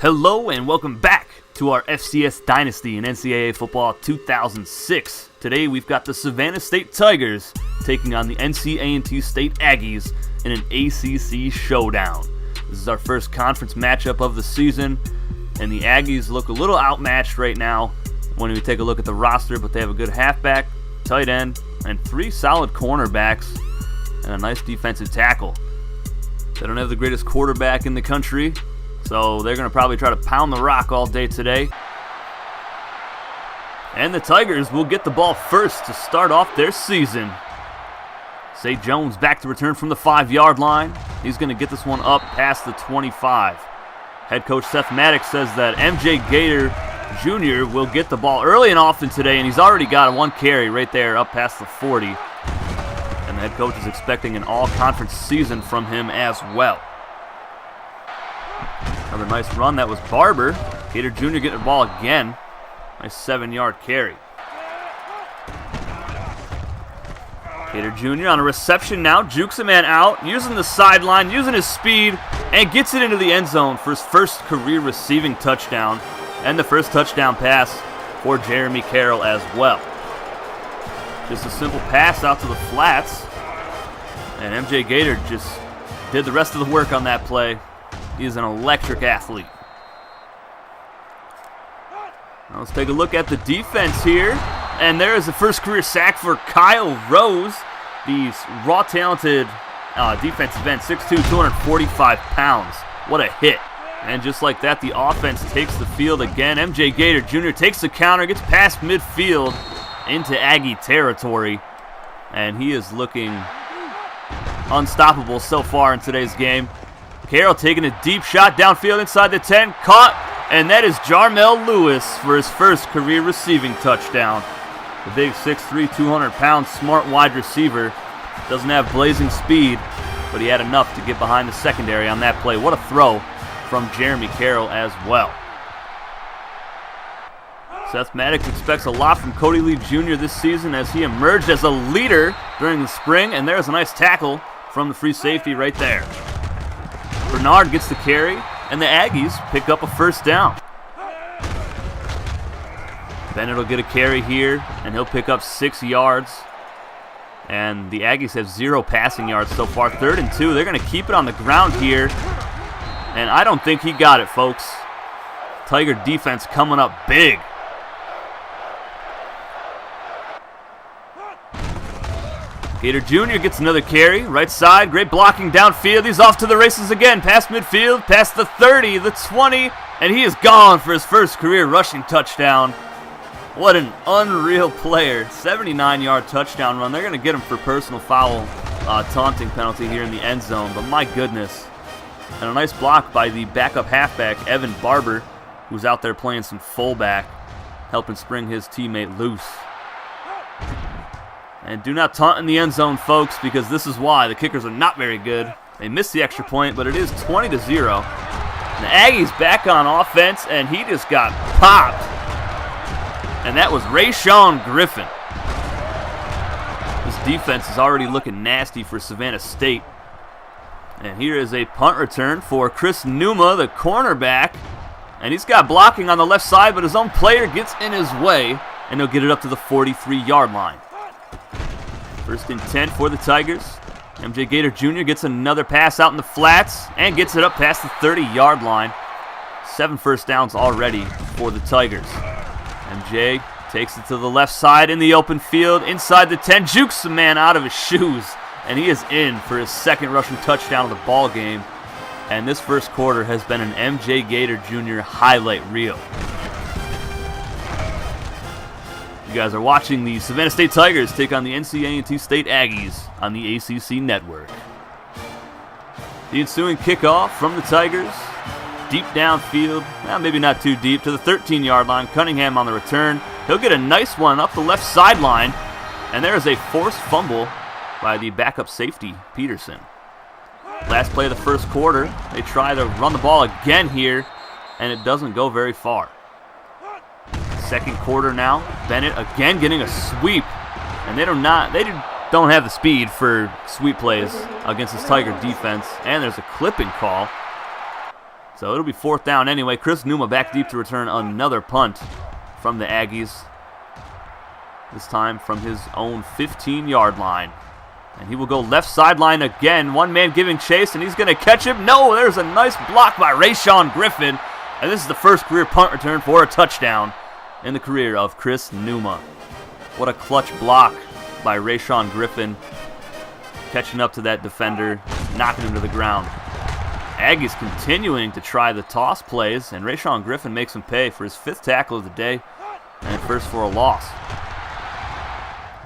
Hello and welcome back to our FCS Dynasty in NCAA Football 2006. Today we've got the Savannah State Tigers taking on the NCAA State Aggies in an ACC showdown. This is our first conference matchup of the season, and the Aggies look a little outmatched right now when we take a look at the roster, but they have a good halfback, tight end, and three solid cornerbacks, and a nice defensive tackle. They don't have the greatest quarterback in the country, so they're going to probably try to pound the rock all day today. And the Tigers will get the ball first to start off their season. St. Jones back to return from the 5-yard line. He's going to get this one up past the 25. Head coach Seth Maddox says that MJ Gator Jr. will get the ball early and often today, and he's already got a one carry right there up past the 40. And the head coach is expecting an all-conference season from him as well. Another nice run. That was Barber. Gator Jr. getting the ball again. Nice 7-yard carry. Gator Jr. on a reception now. Jukes a man out, using the sideline, using his speed, and gets it into the end zone for his first career receiving touchdown. And the first touchdown pass for Jeremy Carroll as well. Just a simple pass out to the flats. And MJ Gator just did the rest of the work on that play. He is an electric athlete. Now let's take a look at the defense here. And there is the first career sack for Kyle Rose, the raw talented defensive end, 6'2", 245 pounds. What a hit. And just like that, the offense takes the field again. MJ Gator Jr. takes the counter, gets past midfield into Aggie territory. And he is looking unstoppable so far in today's game. Carroll taking a deep shot downfield inside the 10, caught, and that is Jarmel Lewis for his first career receiving touchdown. The big 6'3", 200-pound smart wide receiver doesn't have blazing speed, but he had enough to get behind the secondary on that play. What a throw from Jeremy Carroll as well. Seth Maddox expects a lot from Cody Lee Jr. this season as he emerged as a leader during the spring, and there's a nice tackle from the free safety right there. Bernard gets the carry, and the Aggies pick up a first down. Bennett will get a carry here, and he'll pick up 6 yards. And the Aggies have 0 passing yards so far. 3rd and 2. They're going to keep it on the ground here. And I don't think he got it, folks. Tiger defense coming up big. Gator Jr. gets another carry, right side, great blocking downfield. He's off to the races again, past midfield, past the 30, the 20, and he is gone for his first career rushing touchdown. What an unreal player. 79-yard touchdown run. They're going to get him for personal foul taunting penalty here in the end zone, but my goodness. And a nice block by the backup halfback, Evan Barber, who's out there playing some fullback, helping spring his teammate loose. And do not taunt in the end zone, folks, because this is why. The kickers are not very good. They missed the extra point, but it is 20-0. The Aggies back on offense, and he just got popped. And that was Rayshawn Griffin. This defense is already looking nasty for Savannah State. And here is a punt return for Chris Numa, the cornerback. And he's got blocking on the left side, but his own player gets in his way, and he'll get it up to the 43-yard line. 1st and 10 for the Tigers. MJ Gator Jr. gets another pass out in the flats and gets it up past the 30-yard line. 7 first downs already for the Tigers. MJ takes it to the left side in the open field, inside the 10, jukes the man out of his shoes, and he is in for his second rushing touchdown of the ball game. And this first quarter has been an MJ Gator Jr. highlight reel. You guys are watching the Savannah State Tigers take on the NCAA State Aggies on the ACC network. The ensuing kickoff from the Tigers, deep downfield, maybe not too deep, to the 13-yard line. Cunningham on the return. He'll get a nice one up the left sideline, and there is a forced fumble by the backup safety, Peterson. Last play of the first quarter, they try to run the ball again here, and it doesn't go very far. Second quarter now, Bennett again getting a sweep, and they don't have the speed for sweep plays against this Tiger defense, and there's a clipping call. So it'll be 4th down anyway. Chris Numa back deep to return another punt from the Aggies. This time from his own 15-yard line. And he will go left sideline again. One man giving chase, and he's going to catch him. No, there's a nice block by Rayshawn Griffin. And this is the first career punt return for a touchdown in the career of Chris Numa. What a clutch block by Rayshawn Griffin. Catching up to that defender, knocking him to the ground. Aggies continuing to try the toss plays, and Rayshawn Griffin makes him pay for his 5th tackle of the day and first for a loss.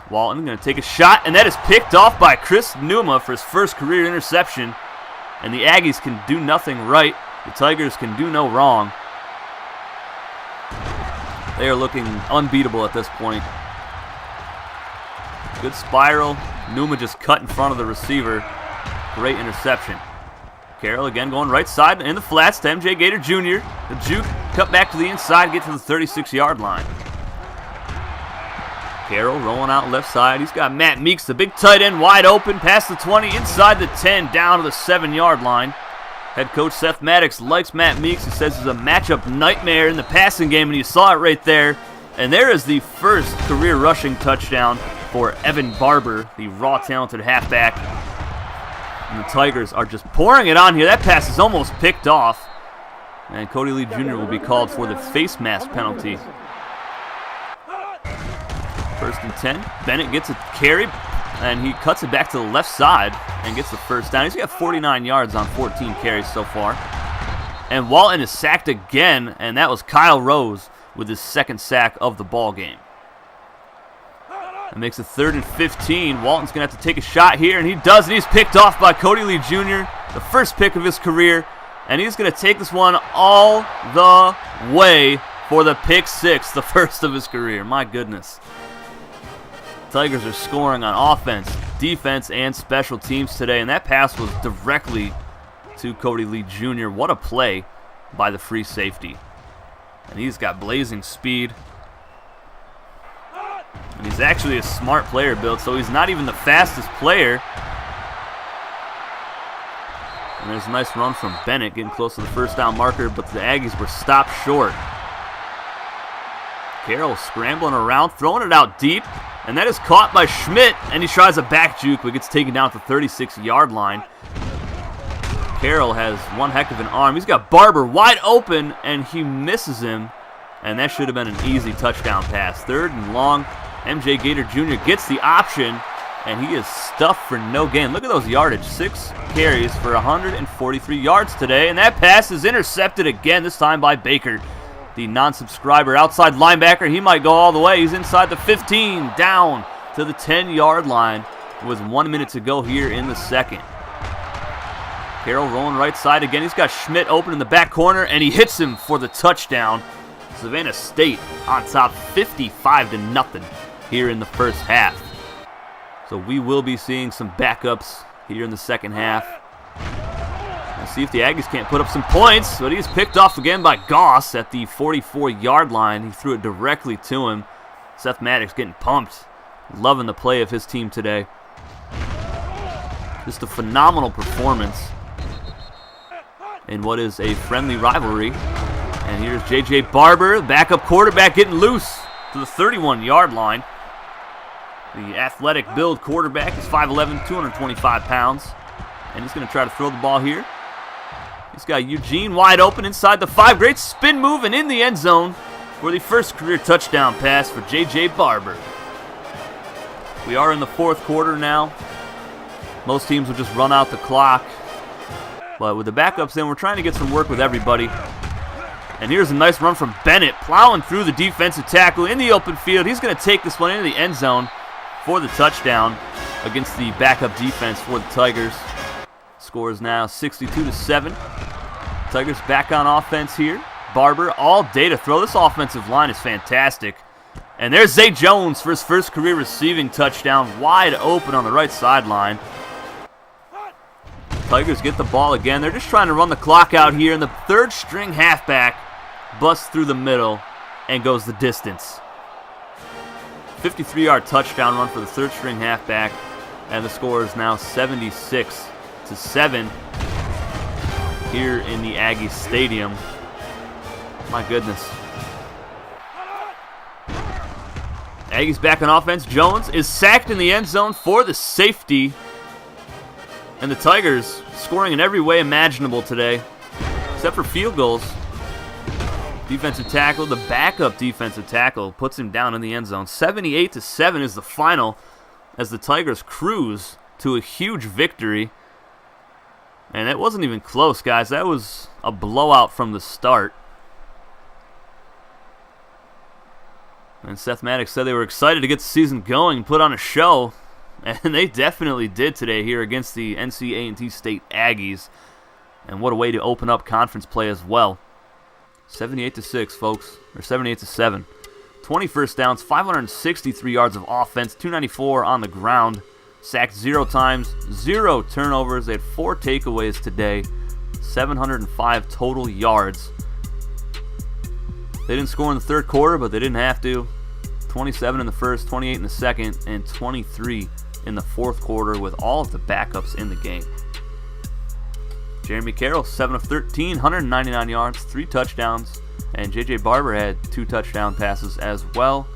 Walton going to take a shot, and that is picked off by Chris Numa for his first career interception. And the Aggies can do nothing right. The Tigers can do no wrong. They are looking unbeatable at this point. Good spiral. Numa just cut in front of the receiver. Great interception. Carroll again going right side in the flats to MJ Gator Jr. The juke cut back to the inside, get to the 36-yard line. Carroll rolling out left side. He's got Matt Meeks, the big tight end, wide open, past the 20, inside the 10, down to the 7-yard line. Head coach Seth Maddox likes Matt Meeks. He says he's a matchup nightmare in the passing game, and you saw it right there. And there is the first career rushing touchdown for Evan Barber, the raw talented halfback. And the Tigers are just pouring it on here. That pass is almost picked off. And Cody Lee Jr. will be called for the face mask penalty. 1st and 10. Bennett gets a carry, and he cuts it back to the left side and gets the first down. He's got 49 yards on 14 carries so far. And Walton is sacked again, and that was Kyle Rose with his 2nd sack of the ball game. It makes it 3rd and 15. Walton's going to have to take a shot here, and he does, and he's picked off by Cody Lee Jr., the first pick of his career, and he's going to take this one all the way for the pick 6, the first of his career. My goodness. Tigers are scoring on offense, defense, and special teams today, and that pass was directly to Cody Lee Jr. What a play by the free safety. And he's got blazing speed. And he's actually a smart player built, so he's not even the fastest player. And there's a nice run from Bennett getting close to the 1st down marker, but the Aggies were stopped short. Carroll scrambling around, throwing it out deep, and that is caught by Schmidt, and he tries a back juke, but gets taken down at the 36-yard line. Carroll has one heck of an arm. He's got Barber wide open, and he misses him, and that should have been an easy touchdown pass. 3rd and long. MJ Gator Jr. gets the option, and he is stuffed for no gain. Look at those yardage. 6 carries for 143 yards today, and that pass is intercepted again, this time by Baker, the non-subscriber outside linebacker. He might go all the way. He's inside the 15, down to the 10-yard line with 1 minute to go here in the 2nd. Carroll rolling right side again. He's got Schmidt open in the back corner, and he hits him for the touchdown. Savannah State on top 55-0 here in the first half. So we will be seeing some backups here in the second half. Let's see if the Aggies can't put up some points, but he's picked off again by Goss at the 44-yard line. He threw it directly to him. Seth Maddox getting pumped. Loving the play of his team today. Just a phenomenal performance in what is a friendly rivalry. And here's J.J. Barber, backup quarterback, getting loose to the 31-yard line. The athletic build quarterback is 5'11", 225 pounds. And he's going to try to throw the ball here. He's got Eugene wide open inside the 5. Great spin move and in the end zone for the first career touchdown pass for J.J. Barber. We are in the 4th quarter now. Most teams will just run out the clock. But with the backups in, we're trying to get some work with everybody. And here's a nice run from Bennett, plowing through the defensive tackle in the open field. He's going to take this one into the end zone for the touchdown against the backup defense for the Tigers. Score is now 62-7. Tigers back on offense here. Barber all day to throw. This offensive line is fantastic. And there's Zay Jones for his first career receiving touchdown, wide open on the right sideline. Tigers get the ball again. They're just trying to run the clock out here, and the 3rd-string halfback busts through the middle and goes the distance. 53-yard touchdown run for the 3rd-string halfback, and the score is now 76-7. here in the Aggie Stadium. My goodness. Aggies back on offense. Jones is sacked in the end zone for the safety. And the Tigers scoring in every way imaginable today, except for field goals. Defensive tackle, the backup defensive tackle, puts him down in the end zone. 78-7 is the final as the Tigers cruise to a huge victory. And it wasn't even close, guys. That was a blowout from the start. And Seth Maddox said they were excited to get the season going and put on a show. And they definitely did today here against the NCAA State Aggies. And what a way to open up conference play as well. 78-6, folks. Or 78-7. 20 first downs, 563 yards of offense, 294 on the ground. Sacked 0 times, 0 turnovers. They had 4 takeaways today. 705 total yards. They didn't score in the third quarter, but they didn't have to. 27 in the first, 28 in the second, and 23 in the fourth quarter with all of the backups in the game. Jeremy Carroll, 7 of 13, 199 yards, 3 touchdowns, and J.J. Barber had 2 touchdown passes as well.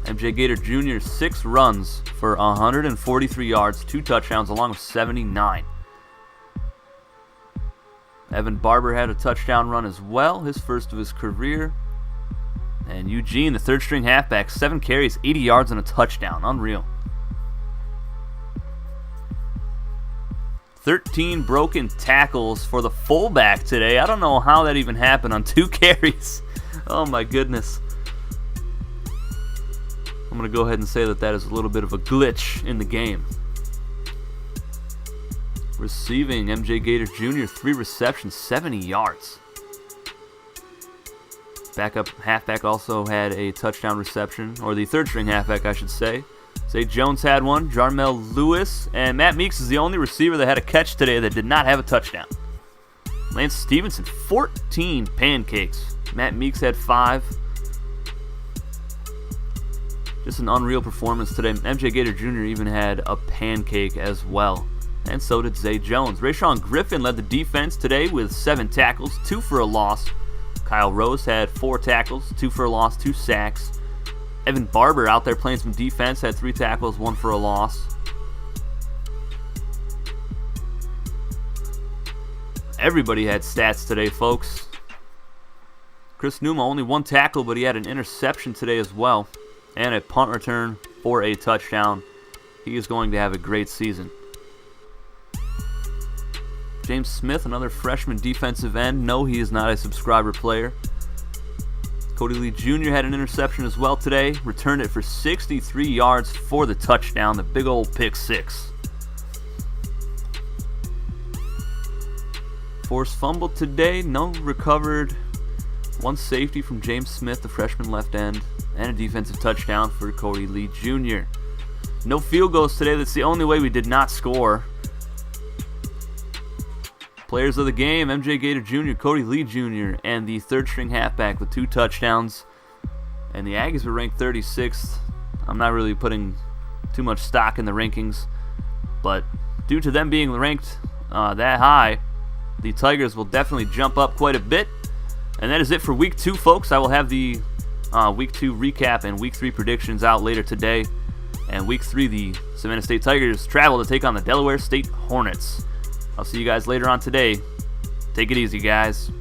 MJ Gator Jr., 6 runs for 143 yards, 2 touchdowns, along with 79. Evan Barber had a touchdown run as well, his first of his career. And Eugene, the third-string halfback, 7 carries, 80 yards, and a touchdown. Unreal. 13 broken tackles for the fullback today. I don't know how that even happened on 2 carries. Oh, my goodness. I'm going to go ahead and say that is a little bit of a glitch in the game. Receiving, MJ Gator Jr., 3 receptions, 70 yards. Backup halfback also had a touchdown reception, or the third-string halfback, I should say. Zay Jones had one, Jarmel Lewis, and Matt Meeks is the only receiver that had a catch today that did not have a touchdown. Lance Stevenson, 14 pancakes. Matt Meeks had 5. Just an unreal performance today. MJ Gator Jr. even had a pancake as well. And so did Zay Jones. Rayshawn Griffin led the defense today with 7 tackles, 2 for a loss. Kyle Rose had 4 tackles, 2 for a loss, 2 sacks. Evan Barber out there playing some defense, had 3 tackles, 1 for a loss. Everybody had stats today, folks. Chris Numa, only 1 tackle, but he had an interception today as well. And a punt return for a touchdown. He is going to have a great season. James Smith, another freshman defensive end. No, he is not a subscriber player. Cody Lee Jr. had an interception as well today. Returned it for 63 yards for the touchdown. The big old pick 6. Forced fumble today. No recovered. 1 safety from James Smith, the freshman left end. And a defensive touchdown for Cody Lee Jr. No field goals today. That's the only way we did not score. Players of the game, MJ Gator Jr., Cody Lee Jr., and the third-string halfback with 2 touchdowns. And the Aggies were ranked 36th. I'm not really putting too much stock in the rankings, but due to them being ranked that high, the Tigers will definitely jump up quite a bit. And that is it for Week 2, folks. I will have the Week 2 recap and Week 3 predictions out later today. And Week 3, the Savannah State Tigers travel to take on the Delaware State Hornets. I'll see you guys later on today. Take it easy, guys.